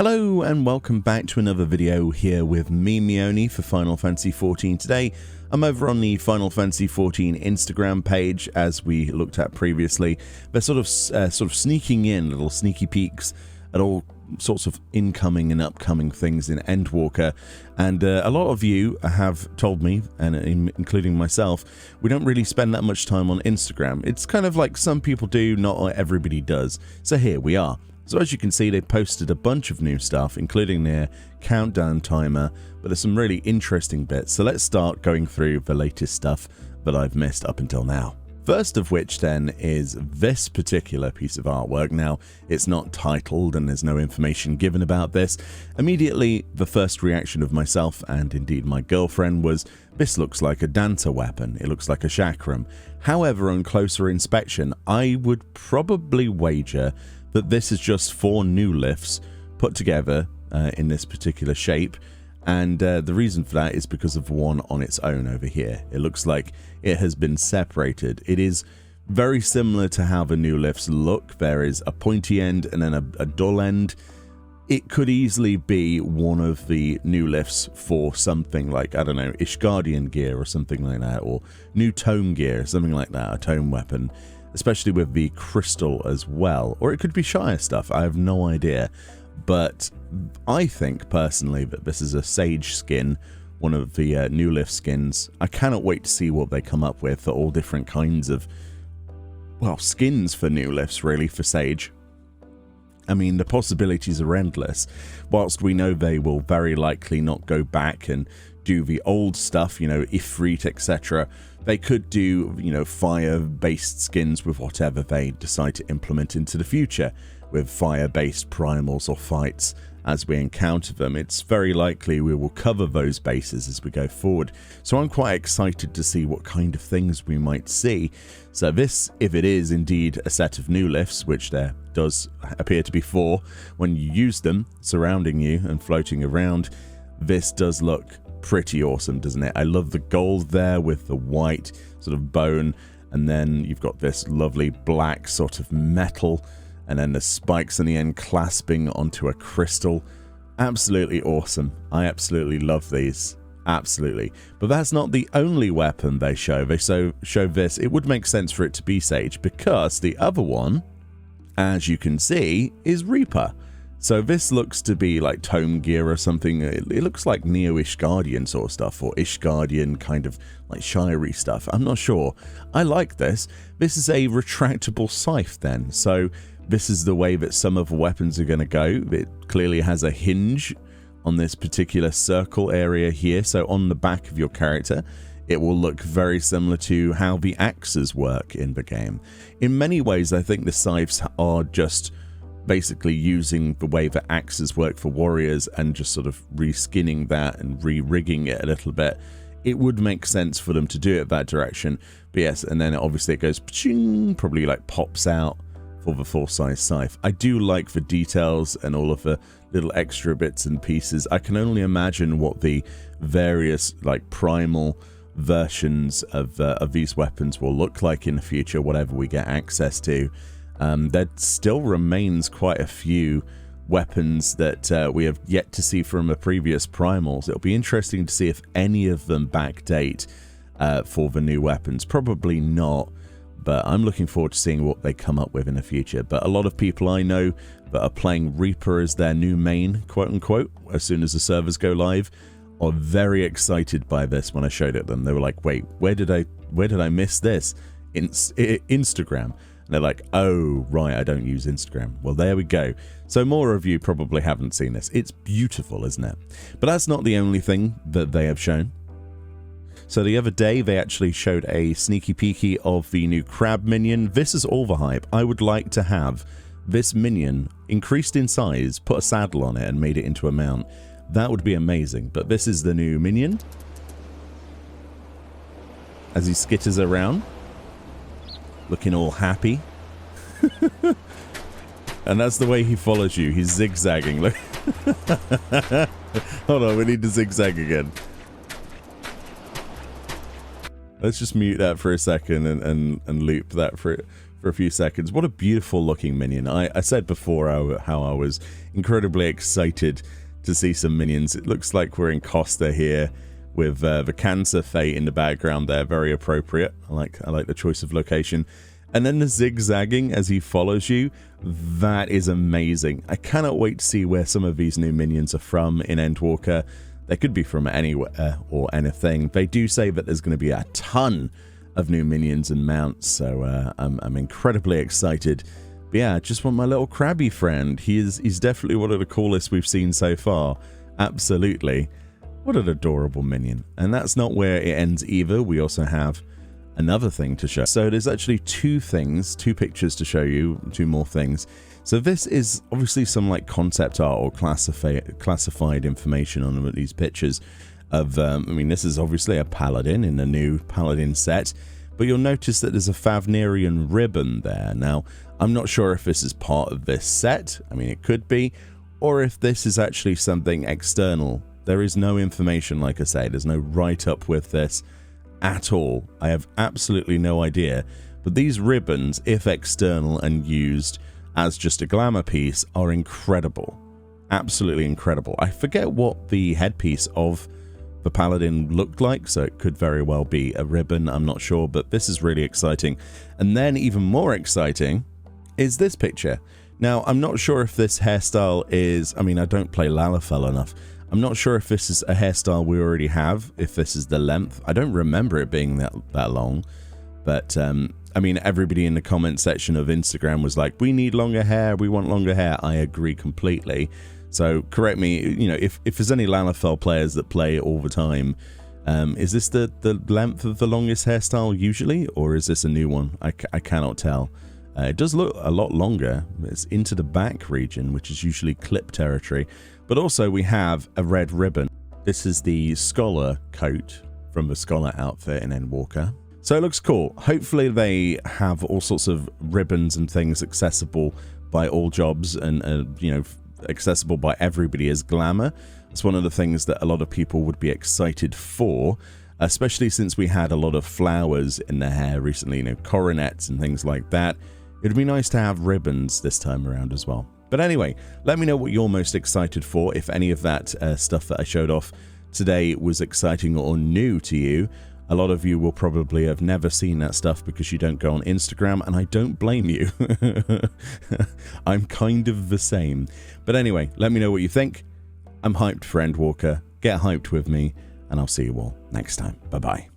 Hello and welcome back to another video here with me, Meoni, for Final Fantasy XIV. Today, I'm over on the Final Fantasy XIV Instagram page, as we looked at previously. They're sort of sneaking in little sneaky peeks at all sorts of incoming and upcoming things in Endwalker, and a lot of you have told me, and including myself, we don't really spend that much time on Instagram. It's kind of like some people do, not everybody does. So here we are. So as you can see, they posted a bunch of new stuff, including their countdown timer, but there's some really interesting bits. So let's start going through the latest stuff that I've missed up until now. First of which then is this particular piece of artwork. Now, it's not titled and there's no information given about this. Immediately, the first reaction of myself and indeed my girlfriend was, this looks like a dancer weapon. It looks like a chakram. However, on closer inspection, I would probably wager that this is just 4 new lifts put together in this particular shape, and the reason for that is because of one on its own over here. It looks like it has been separated. It is very similar to how the new lifts look. There is a pointy end and then a dull end. It could easily be one of the new lifts for something like, I don't know, Ishgardian gear or something like that, or new tome gear, something like that, a tome weapon, especially with the crystal as well. Or it could be Shire stuff, I have no idea. But I think personally that this is a Sage skin, one of the new lift skins. I cannot wait to see what they come up with for all different kinds of, well, skins for new lifts really for Sage. I mean, the possibilities are endless. Whilst we know they will very likely not go back and do the old stuff, you know, Ifrit, etc., they could do, you know, fire-based skins with whatever they decide to implement into the future, with fire-based primals or fights as we encounter them. It's very likely we will cover those bases as we go forward. So I'm quite excited to see what kind of things we might see. So this, if it is indeed a set of new lifts, which there does appear to be 4 when you use them surrounding you and floating around, this does look pretty awesome, doesn't it? I love the gold there with the white sort of bone, and then you've got this lovely black sort of metal, and then the spikes on the end clasping onto a crystal. Absolutely awesome. I absolutely love these. Absolutely. But that's not the only weapon they show. They show this. It would make sense for it to be Sage, because the other one, as you can see, is Reaper. So this looks to be like tome gear or something. It looks like Neo-Ishgardian sort of stuff, or Ishgardian kind of like Shire-y stuff. I'm not sure. I like this. This is a retractable scythe then. So this is the way that some of the weapons are going to go. It clearly has a hinge on this particular circle area here. So on the back of your character, it will look very similar to how the axes work in the game. In many ways, I think the scythes are just basically using the way that axes work for warriors and just sort of reskinning that and re-rigging it a little bit. It would make sense for them to do it that direction. But yes, and then obviously it goes probably like pops out for the full-size scythe. I do like the details and all of the little extra bits and pieces. I can only imagine what the various like primal versions of these weapons will look like in the future, whatever we get access to. There still remains quite a few weapons that we have yet to see from the previous primals. It'll be interesting to see if any of them backdate for the new weapons. Probably not, but I'm looking forward to seeing what they come up with in the future. But a lot of people I know that are playing Reaper as their new main, quote-unquote, as soon as the servers go live, are very excited by this. When I showed it them, they were like, wait, where did I miss this? Instagram. And they're like, oh, right, I don't use Instagram. Well, there we go. So more of you probably haven't seen this. It's beautiful, isn't it? But that's not the only thing that they have shown. So the other day, they actually showed a sneaky peeky of the new crab minion. This is all the hype. I would like to have this minion increased in size, put a saddle on it, and made it into a mount. That would be amazing. But this is the new minion as he skitters around, looking all happy. And that's the way he follows you. He's zigzagging. Look. Hold on, we need to zigzag again. Let's just mute that for a second and loop that for for a few seconds. What a beautiful looking minion. I said before how I was incredibly excited to see some minions. It looks like we're in Costa here with the Cancer Fate in the background there. Very appropriate. I like the choice of location. And then the zigzagging as he follows you, that is amazing. I cannot wait to see where some of these new minions are from in Endwalker. They could be from anywhere or anything. They do say that there's going to be a ton of new minions and mounts, so I'm incredibly excited. But yeah, I just want my little crabby friend. He's definitely one of the coolest we've seen so far. Absolutely. What an adorable minion. And that's not where it ends either. We also have another thing to show. So there's actually two pictures to show you, two more things. So this is obviously some like concept art or classified information on these pictures of, I mean, this is obviously a paladin in the new paladin set, but you'll notice that there's a Favnerian ribbon there. Now, I'm not sure if this is part of this set. I mean, it could be, or if this is actually something external. There is no information, like I say, there's no write-up with this at all. I have absolutely no idea, but these ribbons, if external and used as just a glamour piece, are incredible. Absolutely incredible. I forget what the headpiece of the paladin looked like, so it could very well be a ribbon, I'm not sure, but this is really exciting. And then even more exciting is this picture. Now, I'm not sure if this hairstyle is, I mean, I don't play Lalafell enough. I'm not sure if this is a hairstyle we already have, if this is the length. I don't remember it being that long, but I mean, everybody in the comment section of Instagram was like, we need longer hair, we want longer hair. I agree completely. So correct me, you know, if there's any Lalafell players that play it all the time, is this the length of the longest hairstyle usually, or is this a new one? I cannot tell. It does look a lot longer. It's into the back region, which is usually clip territory. But also we have a red ribbon. This is the Scholar coat from the Scholar outfit in Endwalker. So it looks cool. Hopefully they have all sorts of ribbons and things accessible by all jobs and, you know, accessible by everybody as glamour. It's one of the things that a lot of people would be excited for, especially since we had a lot of flowers in the hair recently, you know, coronets and things like that. It'd be nice to have ribbons this time around as well. But anyway, let me know what you're most excited for, if any of that stuff that I showed off today was exciting or new to you. A lot of you will probably have never seen that stuff because you don't go on Instagram, and I don't blame you. I'm kind of the same. But anyway, let me know what you think. I'm hyped for Endwalker. Get hyped with me, and I'll see you all next time. Bye-bye.